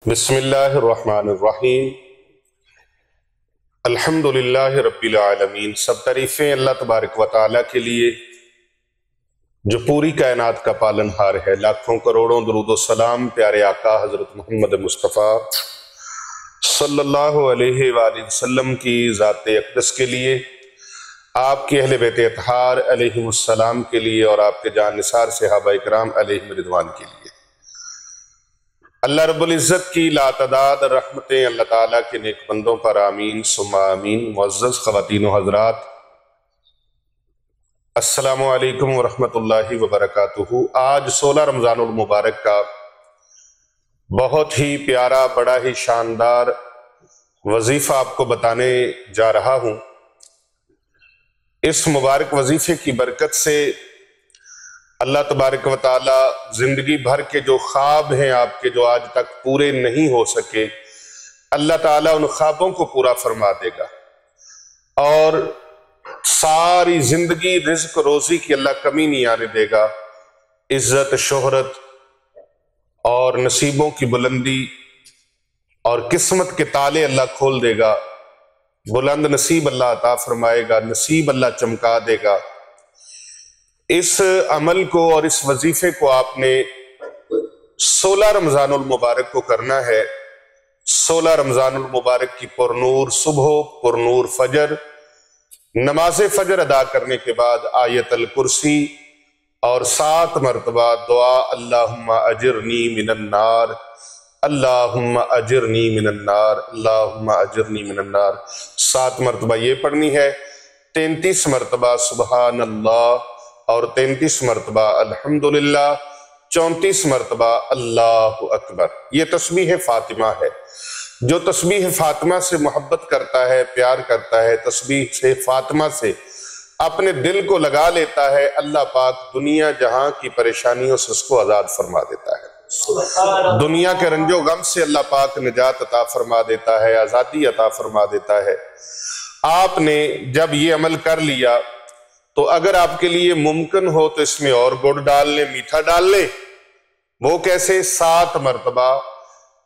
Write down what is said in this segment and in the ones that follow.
بسم اللہ الرحمن الرحیم۔ الحمدللہ رب العالمین۔ سب تعریفیں اللہ تبارک و تعالیٰ کے لیے جو پوری کائنات کا پالن ہار ہے۔ لاکھوں کروڑوں درود و سلام پیارے آقا حضرت محمد مصطفیٰ صلی اللہ علیہ وآلہ وسلم کی ذات اقدس کے لیے، آپ کے اہل بیت اطہار علیہم السلام کے لیے، اور آپ کے جان نثار صحابہ اکرام علیہم رضوان کے لیے۔ اللہ رب العزت کی لاتعداد رحمتیں اللہ تعالیٰ کے نیک بندوں پر آمین ثم آمین۔ معزز خواتین و حضرات، السلام علیکم ورحمۃ اللہ وبرکاتہ۔ آج 16 رمضان المبارک کا بہت ہی پیارا، بڑا ہی شاندار وظیفہ آپ کو بتانے جا رہا ہوں۔ اس مبارک وظیفے کی برکت سے اللہ تبارک و تعالی زندگی بھر کے جو خواب ہیں آپ کے، جو آج تک پورے نہیں ہو سکے، اللہ تعالیٰ ان خوابوں کو پورا فرما دے گا، اور ساری زندگی رزق روزی کی اللہ کمی نہیں آنے دے گا۔ عزت، شہرت اور نصیبوں کی بلندی اور قسمت کے تالے اللہ کھول دے گا۔ بلند نصیب اللہ عطا فرمائے گا، نصیب اللہ چمکا دے گا۔ اس عمل کو اور اس وظیفے کو آپ نے 16 رمضان المبارک کو کرنا ہے۔ 16 رمضان المبارک کی پرنور صبح، پرنور فجر، نماز فجر ادا کرنے کے بعد آیت الکرسی اور 7 مرتبہ دعا اللہم اجرنی من النار، اللہم اجرنی من النار، اللہم اجرنی من النار، 7 مرتبہ یہ پڑھنی ہے۔ 33 مرتبہ سبحان اللہ اور 33 مرتبہ الحمدللہ، 34 مرتبہ اللہ اکبر۔ یہ تسبیح فاطمہ ہے۔ جو تسبیح فاطمہ سے محبت کرتا ہے، پیار کرتا ہے، تسبیح سے فاطمہ سے اپنے دل کو لگا لیتا ہے، اللہ پاک دنیا جہاں کی پریشانیوں سے اس کو آزاد فرما دیتا ہے۔ دنیا کے رنج و غم سے اللہ پاک نجات عطا فرما دیتا ہے، آزادی عطا فرما دیتا ہے۔ آپ نے جب یہ عمل کر لیا تو اگر آپ کے لیے ممکن ہو تو اس میں اور گڑ ڈال لیں، میٹھا ڈال لیں۔ وہ کیسے؟ 7 مرتبہ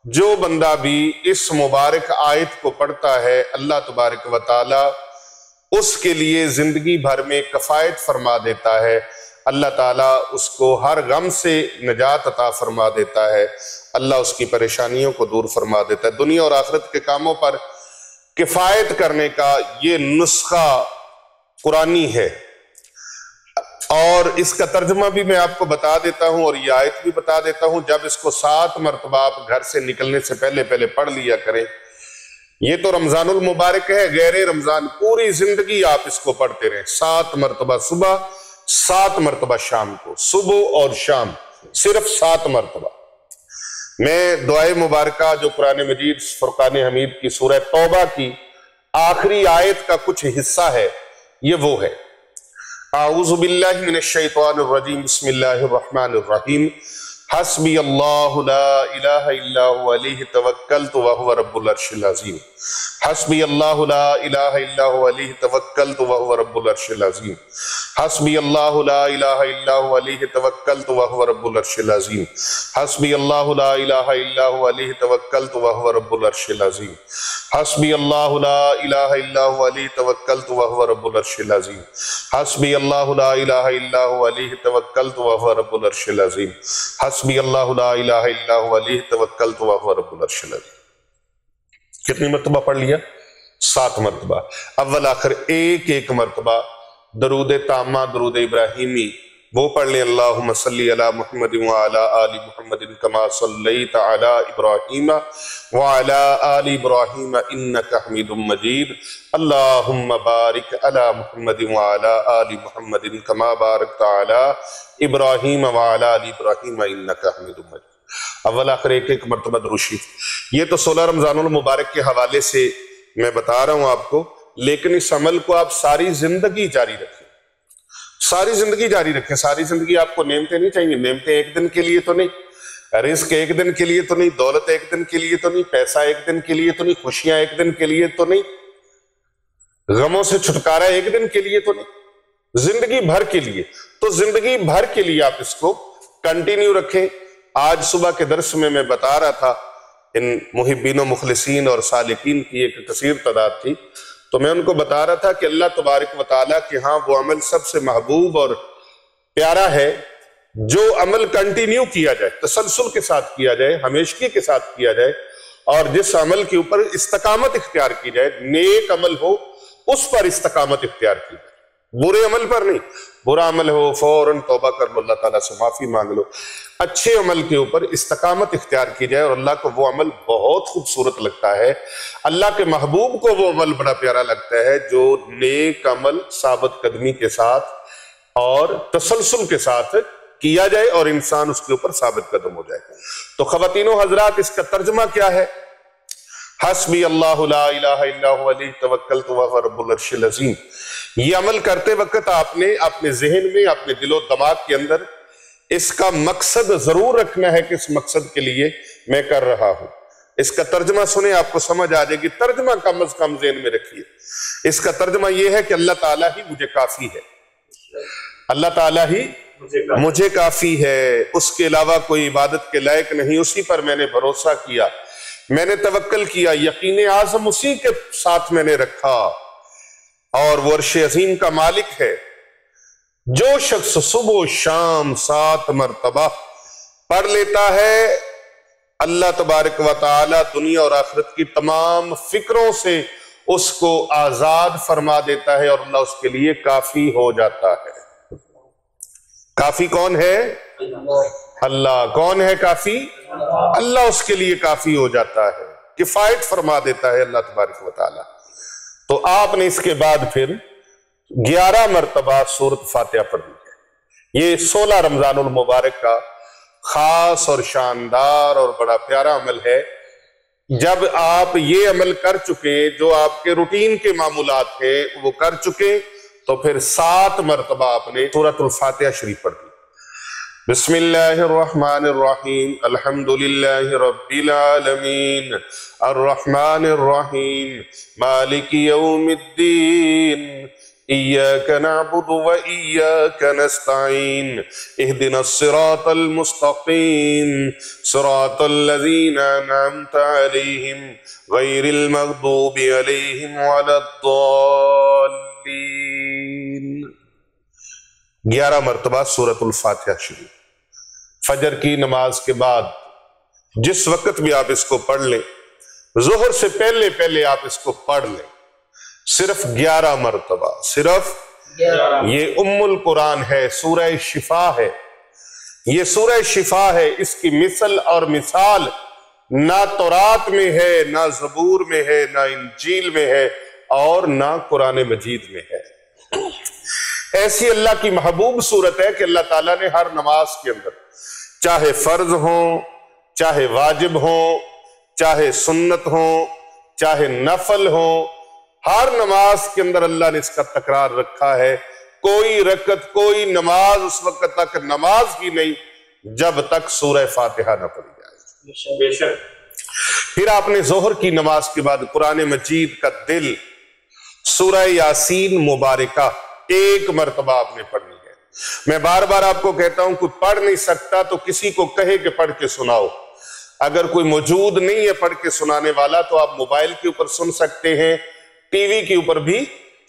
جو بندہ بھی اس مبارک آیت کو پڑھتا ہے، اللہ تبارک و تعالی اس کے لیے زندگی بھر میں کفایت فرما دیتا ہے۔ اللہ تعالیٰ اس کو ہر غم سے نجات عطا فرما دیتا ہے، اللہ اس کی پریشانیوں کو دور فرما دیتا ہے۔ دنیا اور آخرت کے کاموں پر کفایت کرنے کا یہ نسخہ قرآنی ہے، اور اس کا ترجمہ بھی میں آپ کو بتا دیتا ہوں اور یہ آیت بھی بتا دیتا ہوں۔ جب اس کو 7 مرتبہ آپ گھر سے نکلنے سے پہلے پڑھ لیا کریں۔ یہ تو رمضان المبارک ہے، غیر رمضان پوری زندگی آپ اس کو پڑھتے رہیں۔ 7 مرتبہ صبح، 7 مرتبہ شام کو، صبح اور شام، صرف 7 مرتبہ۔ میں دعائے مبارکہ جو قرآن مجید فرقان حمید کی سورہ توبہ کی آخری آیت کا کچھ حصہ ہے، یہ وہ ہے۔ اعوذ باللہ من الشیطان الرجیم، بسم اللہ الرحمن الرحیم، حسبی اللہ لا الہ الا هو علیہ توکلت وہو رب العرش العظیم، حسبی اللہ لا الہ الا هو علیہ توکلت وہو رب العرش العظیم، حسبی اللہ لا الہ الا هو علیہ توکلت وہو رب العرش العظیم، حسبی اللہ لا الہ الا هو علیہ توکلت وہو رب العرش العظیم، حسبی اللہ لا الہ الا هو علیہ توکلت وہو رب العرش العظیم، حسبی اللہ لا الہ الا هو علیہ توکلت وہو رب العرش العظیم، حسبی اللہ لا الہ الا هو علیہ توکلت وہو رب العرش العظیم۔ کتنی مرتبہ پڑھ لیا؟ 7 مرتبہ۔ اول آخر ایک مرتبہ درود تامہ، درود ابراہیمی وہ پڑھ لیں۔ اللہم صلی علی محمد وعلی آل محمد کما صلیت علی ابراہیم وعلی آل ابراہیم انک حمید مجید، اللہم بارک علی محمد وعلی آل محمد کما بارکت علی ابراہیم وعلی آل ابراہیم انک حمید مجید۔ اول آخر ایک مرتبہ درود شریف۔ یہ تو 16 رمضان المبارک کے حوالے سے میں بتا رہا ہوں آپ کو، لیکن اس عمل کو آپ ساری زندگی جاری رکھیں، ساری زندگی جاری رکھیں۔ ساری زندگی آپ کو نعمتیں نہیں چاہیے، نعمتیں ایک دن کے لیے تو نہیں، رزق ایک دن کے لیے تو نہیں، دولت ایک دن کے لیے تو نہیں، پیسہ ایک دن کے لیے تو نہیں، خوشیاں ایک دن کے لیے تو نہیں، غموں سے چھٹکارا ایک دن کے لیے تو نہیں، زندگی بھر کے لیے۔ تو زندگی بھر کے لیے آپ اس کو کنٹینیو رکھیں۔ آج صبح کے درس میں بتا رہا تھا ان محبین و مخلصین اور سالکین کی ایک کثیر تعداد تھی، تو میں ان کو بتا رہا تھا کہ اللہ تبارک و تعالیٰ کے ہاں وہ عمل سب سے محبوب اور پیارا ہے جو عمل کنٹینیو کیا جائے، تسلسل کے ساتھ کیا جائے، ہمیشگی کے ساتھ کیا جائے، اور جس عمل کے اوپر استقامت اختیار کی جائے، نیک عمل ہو اس پر استقامت اختیار کی جائے، برے عمل پر نہیں۔ برا عمل ہو فوراً توبہ کر لو، اللہ تعالیٰ سے معافی مانگ لو، اچھے عمل کے اوپر استقامت اختیار کی جائے، اور اللہ کو وہ عمل بہت خوبصورت لگتا ہے، اللہ کے محبوب کو وہ عمل بڑا پیارا لگتا ہے جو نیک عمل ثابت قدمی کے ساتھ اور تسلسل کے ساتھ کیا جائے اور انسان اس کے اوپر ثابت قدم ہو جائے۔ تو خواتین و حضرات، اس کا ترجمہ کیا ہے؟ حسبی اللہ لا الہ الا هو علیہ توکلت وهو رب العرش العظیم۔ یہ عمل کرتے وقت آپ نے اپنے ذہن میں، اپنے دل و دماغ کے اندر اس کا مقصد ضرور رکھنا ہے کہ اس مقصد کے لیے میں کر رہا ہوں۔ اس کا ترجمہ سنیں، آپ کو سمجھ آ جائے گی۔ ترجمہ کم از کم ذہن میں رکھیے۔ اس کا ترجمہ یہ ہے کہ اللہ تعالیٰ ہی مجھے کافی ہے، اللہ تعالیٰ ہی مجھے کافی ہے، اس کے علاوہ کوئی عبادت کے لائق نہیں، اسی پر میں نے بھروسہ کیا، میں نے توکل کیا، یقین اعظم اسی کے ساتھ میں نے رکھا، اور وہ عرش عظیم کا مالک ہے۔ جو شخص صبح و شام 7 مرتبہ پڑھ لیتا ہے، اللہ تبارک و تعالی دنیا اور آخرت کی تمام فکروں سے اس کو آزاد فرما دیتا ہے، اور اللہ اس کے لیے کافی ہو جاتا ہے۔ کافی کون ہے؟ اللہ۔ کون ہے کافی؟ اللہ اس کے لیے کافی ہو جاتا ہے، کفایت فرما دیتا ہے اللہ تبارک و تعالی۔ تو آپ نے اس کے بعد پھر 11 مرتبہ سورۃ فاتحہ پڑھی ہے۔ یہ 16 رمضان المبارک کا خاص اور شاندار اور بڑا پیارا عمل ہے۔ جب آپ یہ عمل کر چکے، جو آپ کے روٹین کے معمولات ہیں وہ کر چکے، تو پھر 7 مرتبہ آپ نے سورۃ الفاتحہ شریف پڑھ دی۔ بسم اللہ الرحمن الرحیم، الحمدللہ رب العالمین، الرحمن الرحیم، مالک یوم الدین، ایاک نعبد و ایاک نستعین، اہدنا الصراط المستقیم، صراط الذین انعمت علیہم، غیر المغضوب علیہم ولا الضالین۔ 11 مرتبہ سورۃ الفاتحہ شریف فجر کی نماز کے بعد جس وقت بھی آپ اس کو پڑھ لیں، ظہر سے پہلے پہلے آپ اس کو پڑھ لیں، صرف 11 مرتبہ، صرف 11۔ یہ ام القرآن ہے، سورہ شفا ہے، یہ سورہ شفا ہے۔ اس کی مثل اور مثال نہ تورات میں ہے، نہ زبور میں ہے، نہ انجیل میں ہے، اور نہ قرآن مجید میں ہے۔ ایسی اللہ کی محبوب صورت ہے کہ اللہ تعالیٰ نے ہر نماز کے اندر، چاہے فرض ہوں، چاہے واجب ہوں، چاہے سنت ہوں، چاہے نفل ہوں، ہر نماز کے اندر اللہ نے اس کا تکرار رکھا ہے۔ کوئی رکعت، کوئی نماز اس وقت تک نماز ہی نہیں جب تک سورہ فاتحہ نہ پڑھی جائے۔ بے شک۔ پھر آپ نے ظہر کی نماز کے بعد قرآن مجید کا دل سورہ یاسین مبارکہ 1 مرتبہ آپ نے پڑھنی ہے۔ میں بار بار آپ کو کہتا ہوں، کوئی پڑھ نہیں سکتا تو کسی کو کہے کہ پڑھ کے سناؤ۔ اگر کوئی موجود نہیں ہے پڑھ کے سنانے والا تو آپ موبائل کے اوپر سن سکتے ہیں، ٹی وی کے اوپر بھی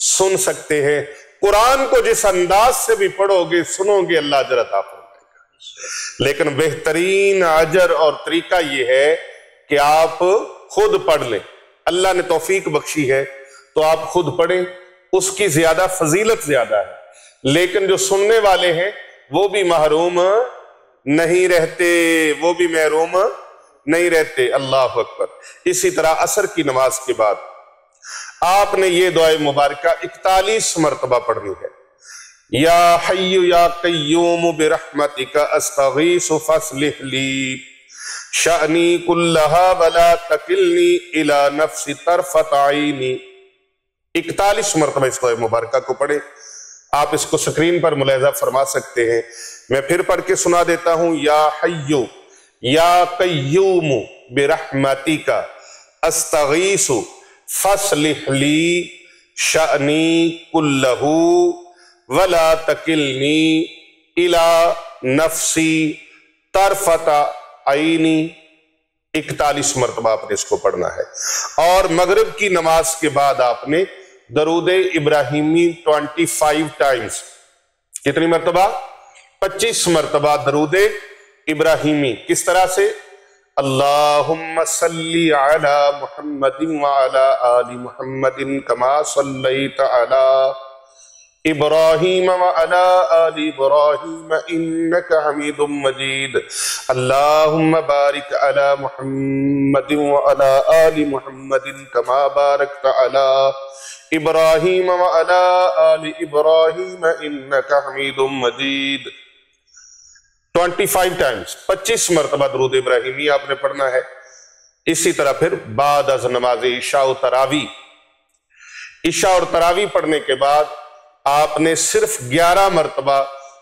سن سکتے ہیں۔ قرآن کو جس انداز سے بھی پڑھو گے، سنو گے، اللہ اجر عطا فرمائے گا۔ لیکن بہترین اجر اور طریقہ یہ ہے کہ آپ خود پڑھ لیں۔ اللہ نے توفیق بخشی ہے تو آپ خود پڑھیں، اس کی زیادہ فضیلت زیادہ ہے۔ لیکن جو سننے والے ہیں وہ بھی محروم نہیں رہتے، وہ بھی محروم نہیں رہتے۔ اللہ اکبر۔ اسی طرح عصر کی نماز کے بعد آپ نے یہ دعائے مبارکہ 41 مرتبہ پڑھنی ہے۔ یا حی یا قیوم برحمتک استغیث فاصلح لی شأنی کلہا ولا تکلنی الی نفسی طرفت عینی۔ 41 مرتبہ اس دعائے مبارکہ کو پڑھیں۔ آپ اس کو سکرین پر ملاحظہ فرما سکتے ہیں، میں پھر پڑھ کے سنا دیتا ہوں۔ یا حی یا قیوم برحمتک استغیث فاصلح لی شأنی کلہ ولا تکلنی الی نفسی طرفت عینی۔ 41 مرتبہ آپ نے اس کو پڑھنا ہے، اور مغرب کی نماز کے بعد آپ نے درود ابراہیمی 25 ٹائمز، کتنی مرتبہ؟ 25 مرتبہ درود ابراہیمی۔ کس طرح سے؟ اللہم صلی علی محمد وعلی آل محمد کما صلیت علی ابراہیم وعلی آل ابراہیم انکا حمید مجید، اللہم بارک علی محمد وعلی آل محمد کما بارکت علی ابراہیم وعلی آل ابراہیم انکا حمید مجید۔ 25 ٹائمز، 25 مرتبہ درود ابراہیمی آپ نے پڑھنا ہے۔ اسی طرح پھر بعد از نماز عشاء و تراویح، عشاء اور تراویح پڑھنے کے بعد آپ نے صرف 11 مرتبہ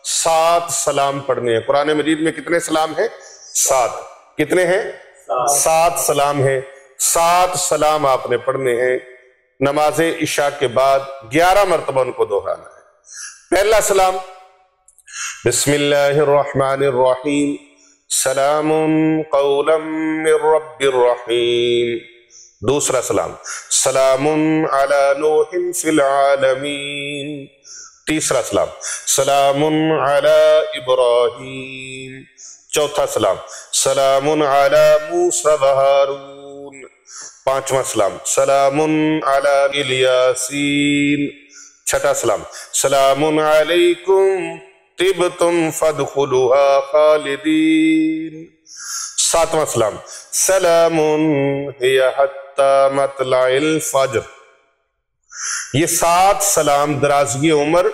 7 سلام پڑھنے ہیں۔ قرآن مجید میں کتنے سلام ہیں؟ 7۔ کتنے ہیں؟ 7 سلام ہیں۔ 7 سلام آپ نے پڑھنے ہیں نماز عشاء کے بعد، 11 مرتبہ ان کو دہرانا ہے۔ پہلا سلام بسم اللہ الرحمن الرحیم سلام قولا من رب الرحیم۔ دوسرا سلام سلام علی نوح فی العالمین۔ تیسرا سلام سلام علی ابراہیم۔ چوتھا سلام سلام علی موسیٰ و ہارون۔ پانچواں سلام سلام علی الیاسین۔ چھٹا سلام سلام علیکم طبتم فادخلوها خالدین۔ ساتواں سلام سلام ہی حتی مطلع الفجر۔ یہ 7 سلام درازگی عمر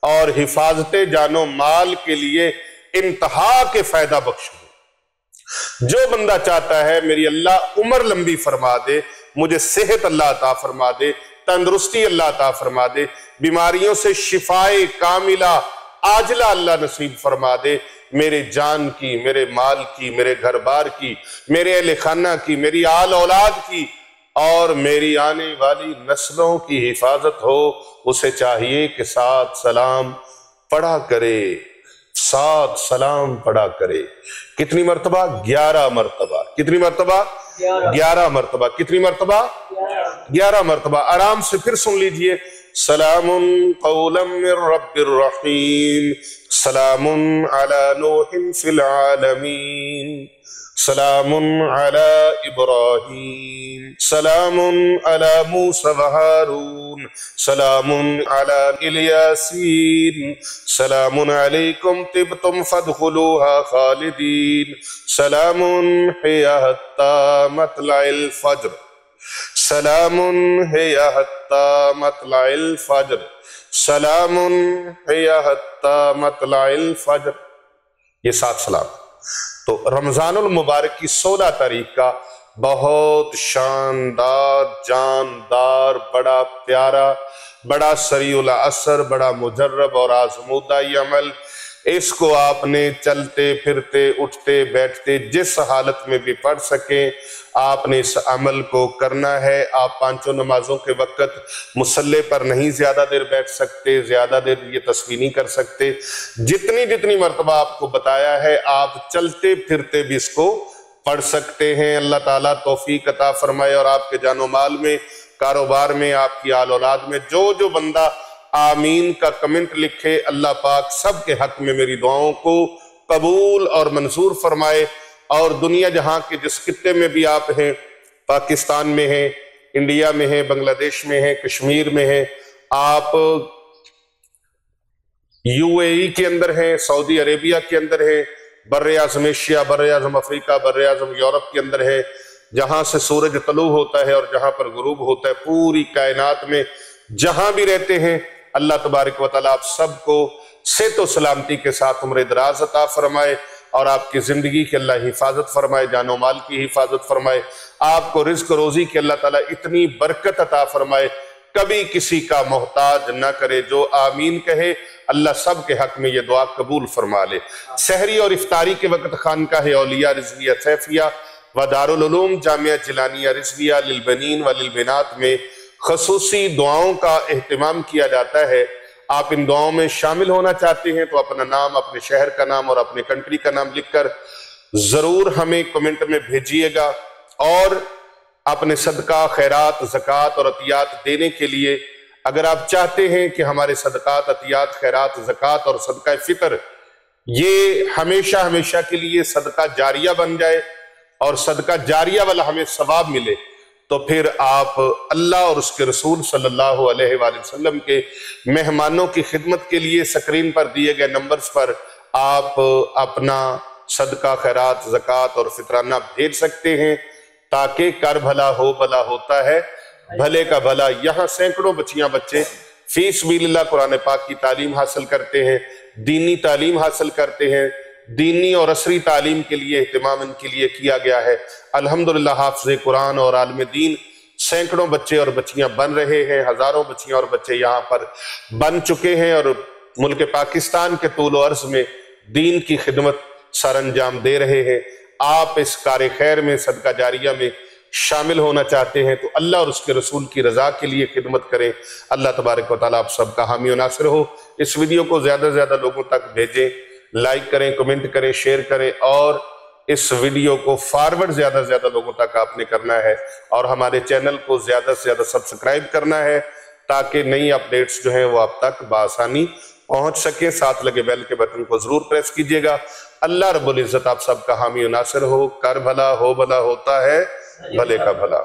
اور حفاظت جان و مال کے لیے انتہا کے فائدہ بخش ہیں۔ جو بندہ چاہتا ہے میری اللہ عمر لمبی فرما دے، مجھے صحت اللہ عطا فرما دے، تندرستی اللہ عطا فرما دے، بیماریوں سے شفائے کاملہ عاجلہ اللہ نصیب فرما دے، میرے جان کی، میرے مال کی، میرے گھر بار کی، میرے اہل خانہ کی، میری آل اولاد کی اور میری آنے والی نسلوں کی حفاظت ہو، اسے چاہیے کہ 7 سلام پڑھا کرے، 7 سلام پڑھا کرے۔ کتنی مرتبہ؟ 11 مرتبہ۔ کتنی مرتبہ؟ 11 مرتبہ۔ کتنی مرتبہ؟ 11 مرتبہ۔ آرام سے پھر سن لیجئے، سلام قولا من رب الرحیم سلام علی نوح فی العالمین سلام علی ابراہیم سلام علی موسیٰ و ہارون سلام علی الیاسین سلام علیکم طبتم فادخلوها خالدین سلام ہی حتی مطلع الفجر سلام ہی حتی مطلع الفجر سلام ہی حتی مطلع الفجر۔ یہ 7 سلام۔ تو رمضان المبارک کی 16 تاریخ کا بہت شاندار، جاندار، بڑا پیارا، بڑا سریع الاثر، بڑا مجرب اور آزمودہ یہ عمل، اس کو آپ نے چلتے پھرتے اٹھتے بیٹھتے جس حالت میں بھی پڑھ سکیں آپ نے اس عمل کو کرنا ہے۔ آپ 5 نمازوں کے وقت مصلی پر نہیں زیادہ دیر بیٹھ سکتے، زیادہ دیر یہ تسبیح نہیں کر سکتے، جتنی مرتبہ آپ کو بتایا ہے آپ چلتے پھرتے بھی اس کو پڑھ سکتے ہیں۔ اللہ تعالیٰ توفیق عطا فرمائے اور آپ کے جان و مال میں، کاروبار میں، آپ کی آل اولاد میں جو بندہ آمین کا کمنٹ لکھے، اللہ پاک سب کے حق میں میری دعاؤں کو قبول اور منظور فرمائے، اور دنیا جہاں کے جس خطے میں بھی آپ ہیں، پاکستان میں ہیں، انڈیا میں ہیں، بنگلہ دیش میں ہیں، کشمیر میں ہیں، آپ UAE کے اندر ہیں، سعودی عربیہ کے اندر ہیں، بر اعظم ایشیا، بر اعظم افریقہ، بر اعظم یورپ کے اندر ہیں، جہاں سے سورج طلوع ہوتا ہے اور جہاں پر غروب ہوتا ہے، پوری کائنات میں جہاں بھی رہتے ہیں، اللہ تبارک و تعالیٰ آپ سب کو صحت و سلامتی کے ساتھ عمر دراز عطا فرمائے اور آپ کی زندگی کی اللہ حفاظت فرمائے، جان و مال کی حفاظت فرمائے، آپ کو رزق و روزی کی اللہ تعالیٰ اتنی برکت عطا فرمائے، کبھی کسی کا محتاج نہ کرے۔ جو آمین کہے اللہ سب کے حق میں یہ دعا قبول فرما لے۔ سحری اور افطاری کے وقت خانقاہ اولیاء رضویہ سیفیہ و دارالعلوم جامعہ جیلانیہ رضویہ للبنین و للبنات میں خصوصی دعاؤں کا اہتمام کیا جاتا ہے۔ آپ ان دعاؤں میں شامل ہونا چاہتے ہیں تو اپنا نام، اپنے شہر کا نام اور اپنے کنٹری کا نام لکھ کر ضرور ہمیں کمنٹ میں بھیجیے گا، اور اپنے صدقہ، خیرات، زکوٰۃ اور عطیات دینے کے لیے اگر آپ چاہتے ہیں کہ ہمارے صدقات، عطیات، خیرات، زکوٰۃ اور صدقہ فطر یہ ہمیشہ ہمیشہ کے لیے صدقہ جاریہ بن جائے اور صدقہ جاریہ والا ہمیں ثواب ملے، تو پھر آپ اللہ اور اس کے رسول صلی اللہ علیہ وآلہ وسلم کے مہمانوں کی خدمت کے لیے سکرین پر دیے گئے نمبرز پر آپ اپنا صدقہ، خیرات، زکوٰۃ اور فطرانہ بھیج سکتے ہیں، تاکہ کر بھلا ہو بھلا ہوتا ہے، بھلے کا بھلا۔ یہاں سینکڑوں بچیاں بچے فی سبیل اللہ قرآن پاک کی تعلیم حاصل کرتے ہیں، دینی تعلیم حاصل کرتے ہیں، دینی اور عصری تعلیم کے لیے اہتمام ان کے لیے کیا گیا ہے۔ الحمدللہ حافظ قرآن اور عالم دین سینکڑوں بچے اور بچیاں بن رہے ہیں، ہزاروں بچیاں اور بچے یہاں پر بن چکے ہیں، اور ملک پاکستان کے طول و عرض میں دین کی خدمت سر انجام دے رہے ہیں۔ آپ اس کار خیر میں، صدقہ جاریہ میں شامل ہونا چاہتے ہیں تو اللہ اور اس کے رسول کی رضا کے لیے خدمت کریں۔ اللہ تبارک و تعالیٰ آپ سب کا حامی و ناصر ہو۔ اس ویڈیو کو زیادہ سے زیادہ لوگوں تک بھیجیں، لائک کریں، کمنٹ کریں، شیئر کریں، اور اس ویڈیو کو فارورڈ زیادہ سے زیادہ لوگوں تک آپ نے کرنا ہے، اور ہمارے چینل کو زیادہ سے زیادہ سبسکرائب کرنا ہے، تاکہ نئی اپڈیٹس جو ہیں وہ آپ تک بآسانی پہنچ سکیں۔ ساتھ لگے بیل کے بٹن کو ضرور پریس کیجئے گا۔ اللہ رب العزت آپ سب کا حامی و ناصر ہو۔ کر بھلا ہو بھلا ہوتا ہے، بھلے کا بھلا۔